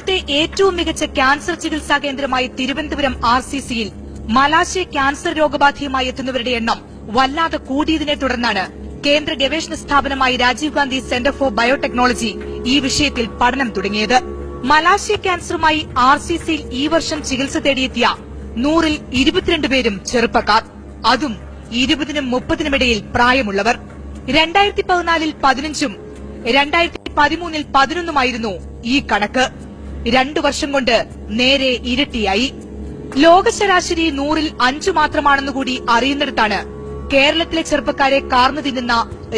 ലോകത്തെ ഏറ്റവും മികച്ച ക്യാൻസർ ചികിത്സാ കേന്ദ്രമായ തിരുവനന്തപുരം RCCയിൽ മലാശയ ക്യാൻസർ രോഗബാധയുമായി എത്തുന്നവരുടെ എണ്ണം വല്ലാതെ കൂടിയതിനെ തുടർന്നാണ് കേന്ദ്ര ഗവേഷണ സ്ഥാപനമായ Rajiv Gandhi centre for biotechnology ഈ വിഷയത്തിൽ പഠനം തുടങ്ങിയത്. മലാശയ ക്യാൻസറുമായി RCCയിൽ ഈ വർഷം ചികിത്സ തേടിയെത്തിയ 100-ൽ 22 പേരും ചെറുപ്പക്കാർ, അതും 20-നും 30-നും ഇടയിൽ പ്രായമുള്ളവർ. 2014-ൽ 15-ഉം 2013-ൽ 11-ഉമായിരുന്നു ഈ കണക്ക്. 2 വർഷം കൊണ്ട് നേരെ ഇരട്ടിയായി. ലോക ശരാശരി 100-ൽ 5 മാത്രമാണെന്നുകൂടി അറിയുന്നിടത്താണ് കേരളത്തിലെ ചെറുപ്പക്കാരെ കാർന്നു തിന്നുന്ന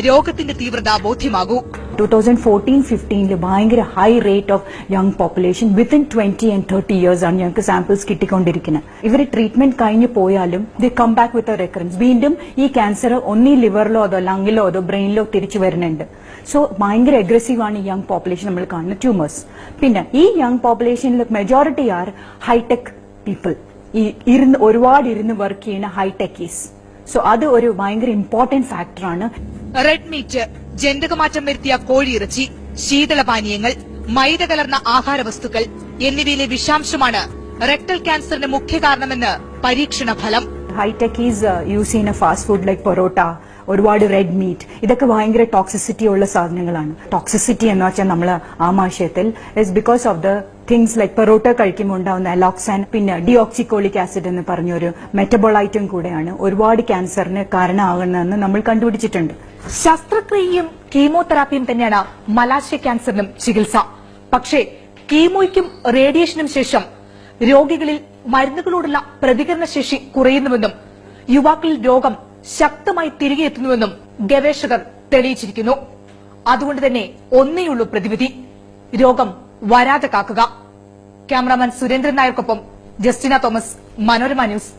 രോഗത്തിന്റെ തീവ്രത ബോധ്യമാകൂ. 2014-15 ഭയങ്കര high rate of young population within 20 and 30 years ആണ് ഞങ്ങൾക്ക് സാമ്പിൾസ് കിട്ടിക്കൊണ്ടിരിക്കുന്നത്. ഇവർ ട്രീറ്റ്മെന്റ് കഴിഞ്ഞു പോയാലും they come back with a recurrence. വീണ്ടും ഈ ക്യാൻസർ ഒന്നീ ലിവറിലോ അതോ ലങ്ങിലോ അതോ ബ്രെയിനിലോ തിരിച്ചു വരുന്നുണ്ട്. സോ ഭയങ്കര അഗ്രസീവ് ആണ് യങ് പോപ്പുലേഷൻ നമ്മൾ കാണുന്ന ട്യൂമേഴ്സ്. പിന്നെ ഈ യങ് പോപ്പുലേഷനിൽ മെജോറിറ്റി ആർ ഹൈടെക് പീപ്പിൾ, ഈ ഒരുപാട് ഇരുന്ന് വർക്ക് ചെയ്യുന്ന ഹൈടെക്കീസ്. സോ അത് ഒരു ഭയങ്കര ഇമ്പോർട്ടന്റ് ഫാക്ടറാണ്. റെഡ് മീറ്റ്, ജനിതകമാറ്റം വരുത്തിയ കോഴിയിറച്ചി, ശീതളപാനീയങ്ങൾ, മൈദ കലർന്ന ആഹാരവസ്തുക്കൾ എന്നിവയിലെ വിഷാംശമാണ് റെക്ടൽ ക്യാൻസറിന് മുഖ്യ കാരണമെന്ന് പരീക്ഷണ ഫലം. ഹൈടെക്കീസ് യൂസ് ചെയ്യുന്ന ഫാസ്റ്റ് ഫുഡ് ലൈക്ക് പൊറോട്ട, ഒരുപാട് റെഡ് മീറ്റ്, ഇതൊക്കെ ഭയങ്കര ടോക്സിസിറ്റി ഉള്ള സാധനങ്ങളാണ്. ടോക്സിസിറ്റി എന്ന് വെച്ചാൽ നമ്മൾ ആമാശയത്തിൽ is because of the things like parotta കഴിക്കുമ്പോൾ ഉണ്ടാവുന്ന അലോക്സാൻ, പിന്നെ ഡിയോക്സിക്കോളിക് ആസിഡ് എന്ന് പറഞ്ഞൊരു മെറ്റബോളൈറ്റും കൂടെയാണ് ഒരുപാട് ക്യാൻസറിന് കാരണമാകുന്നതെന്ന് നമ്മൾ കണ്ടുപിടിച്ചിട്ടുണ്ട്. ശസ്ത്രക്രിയയും കീമോതെറാപ്പിയും തന്നെയാണ് മലാശയ ക്യാൻസറിനും ചികിത്സ. പക്ഷേ കീമോയ്ക്കും റേഡിയേഷനും ശേഷം രോഗികളിൽ മരുന്നുകളോടുള്ള പ്രതികരണശേഷി കുറയുന്നുവെന്നും യുവാക്കളിൽ രോഗം ശക്തമായി തിരികെ എത്തുന്നുവെന്നും ഗവേഷകർ തെളിയിച്ചിരിക്കുന്നു. അതുകൊണ്ട് തന്നെ ഒന്നേയുള്ളൂ പ്രതിവിധി: രോഗം വരാതെ കാക്കുക. ക്യാമറാമാൻ സുരേന്ദ്രൻ നായർക്കൊപ്പം ജസ്റ്റിന തോമസ്, മനോരമ ന്യൂസ്.